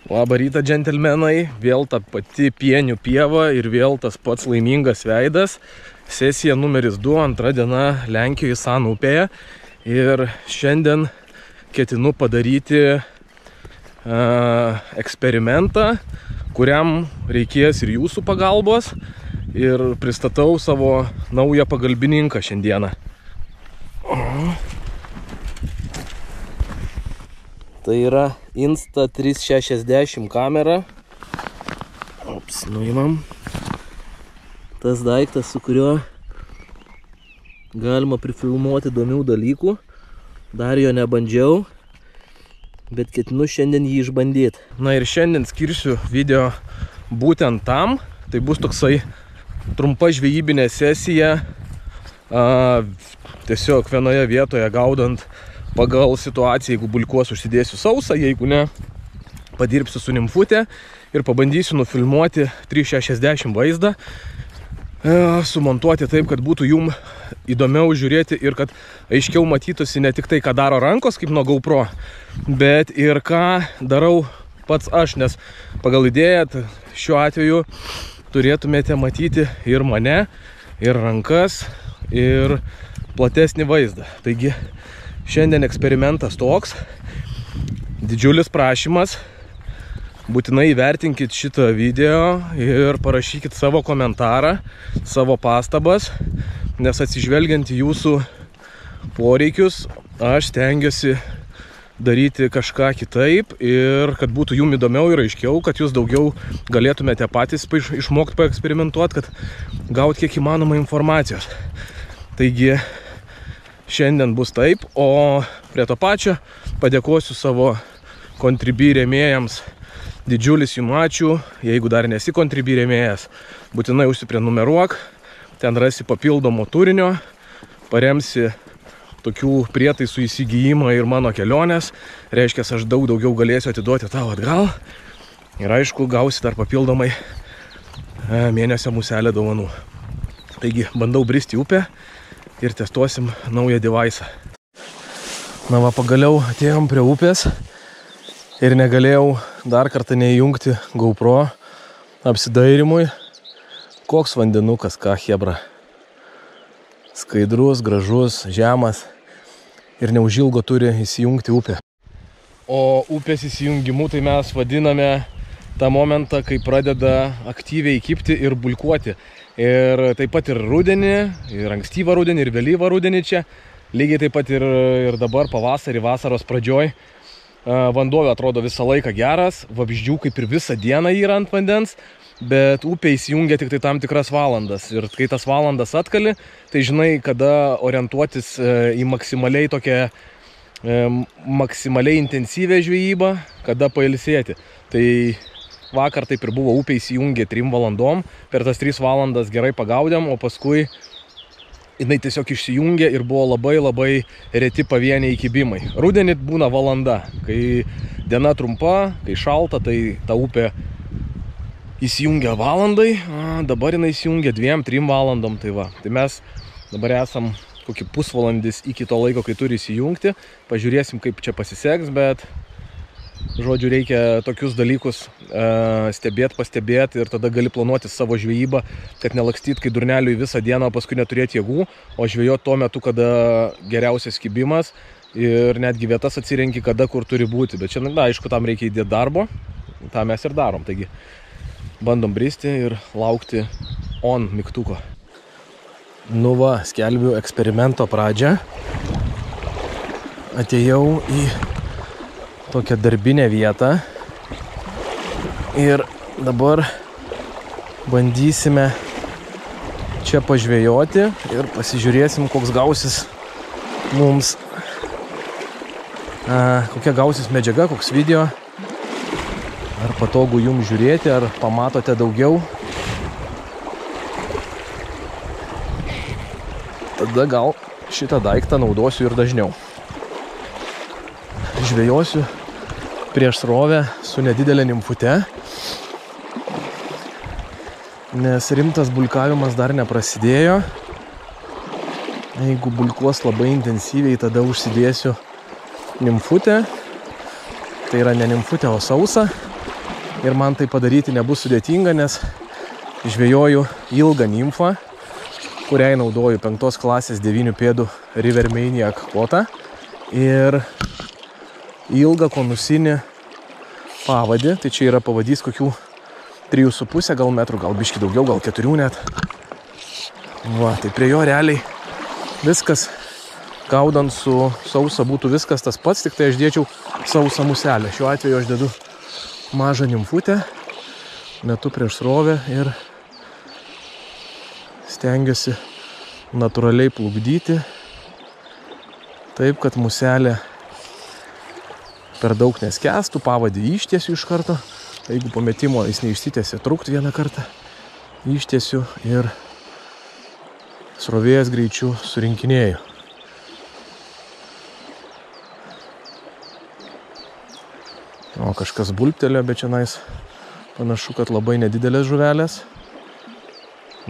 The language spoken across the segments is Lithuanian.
Labą rytą, džentelmenai, vėl ta pati pienių pieva ir vėl tas pats laimingas veidas. Sesija numeris 2, antra diena Lenkijoje San upėje. Ir šiandien ketinu padaryti eksperimentą, kuriam reikės ir jūsų pagalbos. Ir pristatau savo naują pagalbininką šiandieną. Tai yra Insta360 kamera. Ops, nuimam. Tas daiktas, su kuriuo galima prifilmuoti įdomių dalykų. Dar jo nebandžiau, bet ketinu šiandien jį išbandyti. Na ir šiandien skirsiu video būtent tam. Tai bus toksai trumpa žvejybinė sesija. Tiesiog vienoje vietoje gaudant pagal situaciją, jeigu bulkuos užsidėsiu sausą, jeigu ne, padirbsiu su nimfutė ir pabandysiu nufilmuoti 360 vaizdą, sumontuoti taip, kad būtų jum įdomiau žiūrėti ir kad aiškiau matytųsi ne tik tai, ką daro rankos, kaip nuo GoPro, bet ir ką darau pats aš, nes pagal idėją šiuo atveju turėtumėte matyti ir mane, ir rankas, ir platesnį vaizdą. Taigi, šiandien eksperimentas toks, didžiulis prašymas, būtinai įvertinkit šitą video ir parašykit savo komentarą, savo pastabas, nes atsižvelgiant į jūsų poreikius, aš stengiuosi daryti kažką kitaip ir kad būtų jum įdomiau ir aiškiau, kad jūs daugiau galėtumėte patys išmokti paeksperimentuoti, kad gauti kiek įmanoma informacijos. Taigi, šiandien bus taip, o prie to pačio padėkosiu savo Contribui rėmėjams. Didžiulis jums ačiū. Jeigu dar nesi Contribui rėmėjas, būtinai užsiprenumeruok. Ten rasi papildomo turinio, paremsi tokių prietaisų įsigijimą ir mano kelionės. Reiškia, aš daug daugiau galėsiu atiduoti tau atgal. Ir aišku, gausi dar papildomai mėnesio muselę dovanų. Taigi, bandau bristi upę ir testuosim naują device'ą. Na va, pagaliau atėjom prie upės ir negalėjau dar kartą neįjungti GoPro apsidairimui. Koks vandenukas, ką chebra. Skaidrus, gražus, žemas ir neužilgo turi įsijungti upę. O upės įsijungimu tai mes vadiname tą momentą, kai pradeda aktyviai kibti ir bulkuoti. Ir taip pat ir rudenį, ir ankstyvą rudenį, ir vėlyvą rudenį čia. Lygiai taip pat ir dabar pavasarį, vasaros pradžioj. Vanduo atrodo visą laiką geras, vabzdžių kaip ir visą dieną yra ant vandens, bet upė įsijungia tik tai tam tikras valandas. Ir kai tas valandas atkali, tai žinai, kada orientuotis į maksimaliai tokią maksimaliai intensyvę žvejybą, kada pailsėti. Tai vakar taip ir buvo, upė įsijungė 3 valandom, per tas 3 valandas gerai pagaudėm, o paskui jinai tiesiog išsijungė ir buvo labai reti pavieniai įkibimai. Rudenį būna valanda, kai diena trumpa, kai šalta, tai ta upė įsijungia valandai, dabar jinai įsijungia 2-3 valandom. Tai va, tai mes dabar esam kokį pusvalandis iki to laiko, kai turi įsijungti. Pažiūrėsim, kaip čia pasiseks, bet žodžiu, reikia tokius dalykus pastebėti ir tada gali planuoti savo žvejybą, kad nelakstyt kai durneliui visą dieną, o paskui neturėti jėgų, o žvejoti tuo metu, kada geriausias kibimas ir netgi vietas atsirenki, kada kur turi būti. Bet čia, na, aišku, tam reikia įdėti darbo, tą mes ir darom. Taigi, bandom bristi ir laukti on mygtuko. Nu va, skelbiu eksperimento pradžią. Atėjau į tokią darbinę vietą ir dabar bandysime čia pažvejoti ir pasižiūrėsim, koks gausis mums, kokia gausis medžiaga, koks video, ar patogu jums žiūrėti, ar pamatote daugiau. Tada gal šitą daiktą naudosiu ir dažniau. Žvejosiu prieš srovę su nedidelė nimfute, nes rimtas bulkavimas dar neprasidėjo. Jeigu bulkuos labai intensyviai, tada užsidėsiu nimfutę. Tai yra ne nimfutė, o sausa. ir man tai padaryti nebus sudėtinga, nes žvejoju ilgą nimfą, kuriai naudoju 5 klasės 9 pėdų River Maniac kvotą ir ilgą konusinį pavadį, tai čia yra pavadys kokių 3,5 gal metrų, gal biški daugiau, gal 4 net. Va, tai prie jo realiai viskas, gaudant su sausa būtų viskas tas pats, tik tai aš dėčiau sausą muselę. Šiuo atveju aš dedu mažą nimfutę, metu prieš srovę ir stengiuosi natūraliai plukdyti, taip, kad muselė per daug neskęstų, pavadį ištiesiu iš karto. Jeigu po metimo jis neišsitėsi, trukt vieną kartą, ištiesiu ir srovėjas greičiu surinkinėju. O kažkas bulptelė, bet čianais panašu, kad labai nedidelės žuvelės.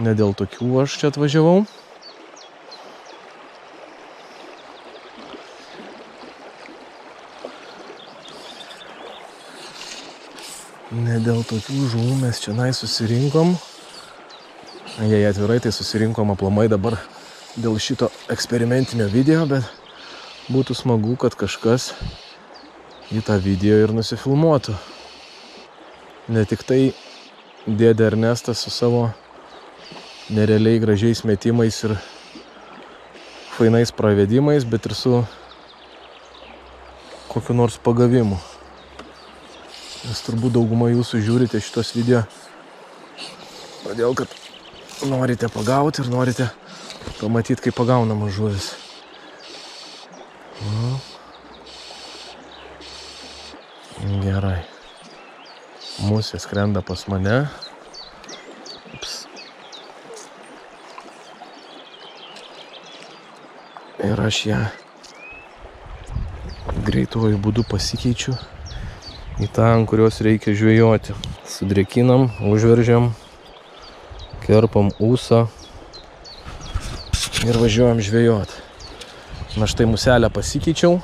Ne dėl tokių aš čia atvažiavau. Ne dėl tokių žuvų mes čianai susirinkom. Jei atvirai, tai susirinkom aplamai dabar dėl šito eksperimentinio video, bet būtų smagu, kad kažkas į tą video ir nusifilmuotų. Ne tik tai dėdė Ernestas su savo nerealiai gražiais metimais ir fainais pravedimais, bet ir su kokiu nors pagavimu. Nes turbūt dauguma jūsų žiūrite šitos video, todėl kad norite pagauti ir norite pamatyti, kaip pagaunama žuvis. Gerai. Musė skrenda pas mane. Ups. Ir aš ją greituoju būdu pasikeičiu į tą, ant kurios reikia žvejoti. Sudrėkinam, užveržiam, kerpam ūsą ir važiuojam žvejot. Na štai muselę pasikeičiau.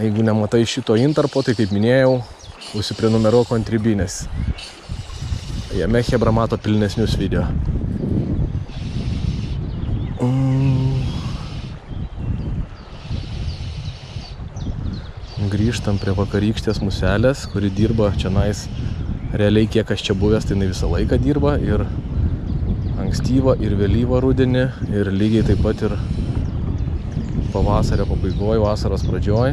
Jeigu nematai šito intarpo, tai kaip minėjau, užsiprenumeruok ant ribinės. Jame chebra mato pilnesnius video. Grįžtam prie vakarykštės muselės, kuri dirba čianais realiai kiek aš čia buvęs, tai jinai visą laiką dirba ir ankstyvą, ir vėlyvą rudenį, ir lygiai taip pat ir pavasario pabaigoj, vasaros pradžioj.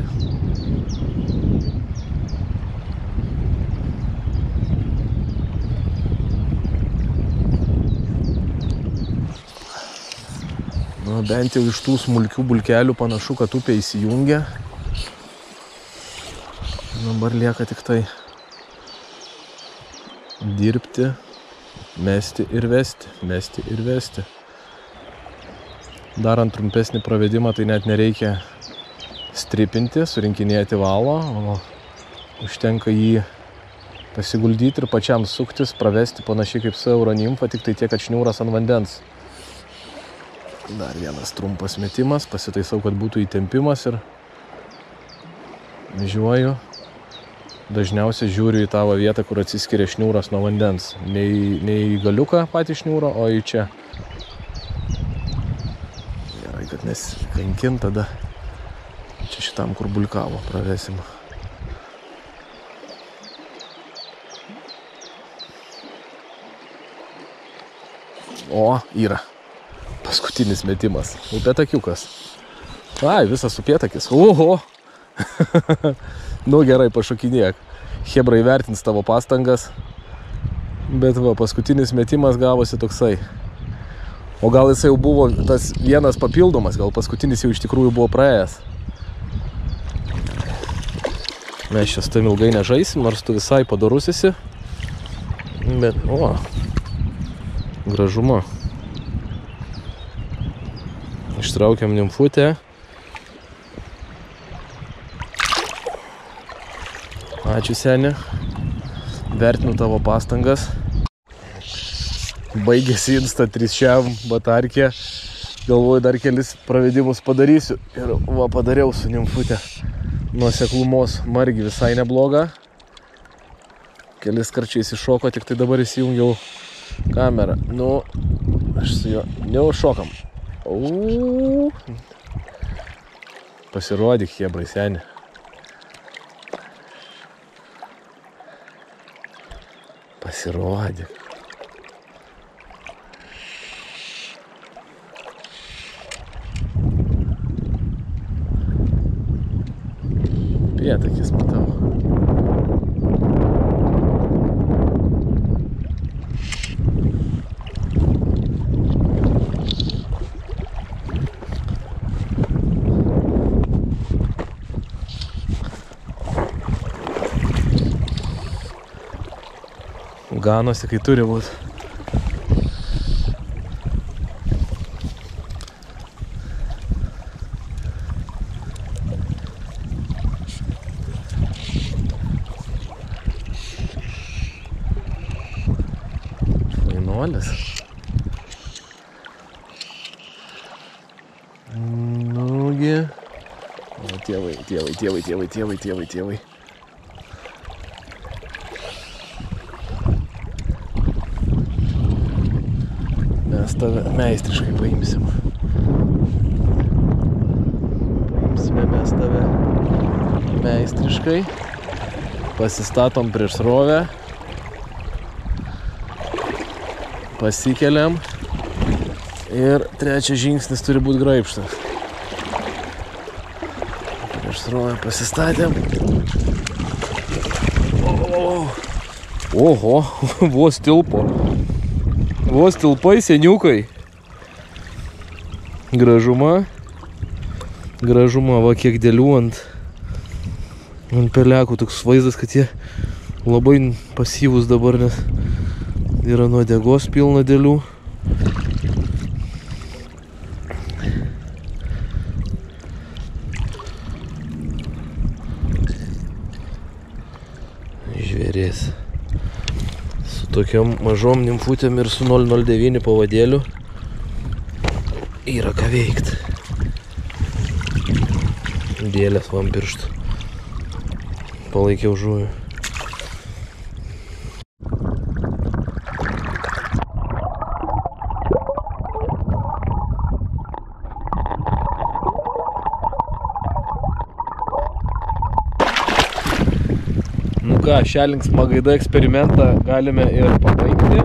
Nu, bent jau iš tų smulkių bulkelių panašu, kad upė įsijungia. Dabar lieka tik tai dirbti, mesti ir vesti, mesti ir vesti. Darant trumpesnį pravedimą, tai net nereikia stripinti, surinkinėti valo, o užtenka jį pasiguldyti ir pačiam suktis, pravesti panašiai kaip su euronimfa, tik tai tiek, kad šniūras ant vandens. Dar vienas trumpas metimas, pasitaisau, kad būtų įtempimas ir važiuoju. Dažniausiai žiūriu į tavo vietą, kur atsiskiria šniūras nuo vandens. Ne į galiuką patį šniūrą, o į čia. Gerai, kad nesikankint, tada čia šitam, kur bulkavo, pravesim. O, yra. Paskutinis metimas. Upėtakiukas. Ai, visas upėtakis. Oho! Nu gerai, pašokinėk. Chebra įvertins tavo pastangas. Bet va, paskutinis metimas gavosi toksai. O gal jisai jau buvo tas vienas papildomas, gal paskutinis jau iš tikrųjų buvo praėjęs. Mes čia su tavim ilgai nežaisim, nors tu visai padorus esi. Bet, o, gražumo. Ištraukiam nimfutę. Ačiū, seni. Vertinu tavo pastangas. Baigėsi Insta 3 batarkė. Galvoju, dar kelis pravedimus padarysiu. Ir va, padariau su nimfutė. Nuoseklumos margi visai nebloga. Kelis karčiais iššoko, tik tai dabar įsijungiau kamerą. Nu, aš su juo neužšokam. Pasirodyk, hebrai seni. Pasirodyk. Pietakis matau. Ganosi, kai turi būt. Fainuolis. Nugi. Tėvai. Mes tave meistriškai paimsim. Paimsime mes tave meistriškai. Pasistatom prieš srovę. Pasikeliam. Ir trečias žingsnis turi būti graibštas. Prieš srovę pasistatėm. Oho, vos tilpo. Vos tilpai, seniukai. Gražuma. Gražuma, va kiek dėlių ant pelekų. Toks vaizdas, kad jie labai pasyvūs dabar, nes yra nuodegos pilna dėlių. Žvėrės. Tokiom mažom nimfutėm ir su 009 pavadėliu yra ką veikt. Dėlės man pirštų. Palaikiau žuvį. Nu ką, šią linksmą gaidą eksperimentą galime ir pabaigti.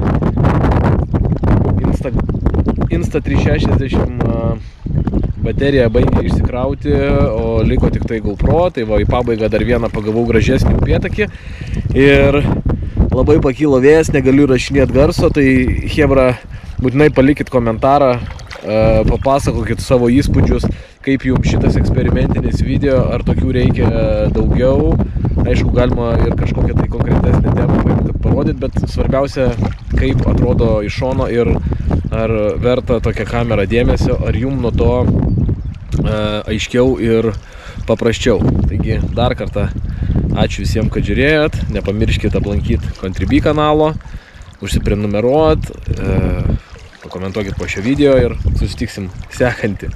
Insta360 bateriją baigė išsikrauti, o liko tik tai GoPro. Tai va, į pabaigą dar vieną pagavau gražesnį upėtakį. Ir labai pakilo vėjas, negaliu rašinėti garso, tai hebra, būtinai palikit komentarą, papasakokit savo įspūdžius, kaip jums šitas eksperimentinis video, ar tokių reikia daugiau. Aišku, galima ir kažkokią tai konkretesnę temą paimti, kad parodyt, bet svarbiausia, kaip atrodo iš šono ir ar verta tokią kamerą dėmesio, ar jums nuo to aiškiau ir paprasčiau. Taigi, dar kartą ačiū visiems, kad žiūrėjot. Nepamirškite aplankyti Contribee kanalo, užsiprenumeruot, pakomentuokit po šio video ir susitiksim sekantį.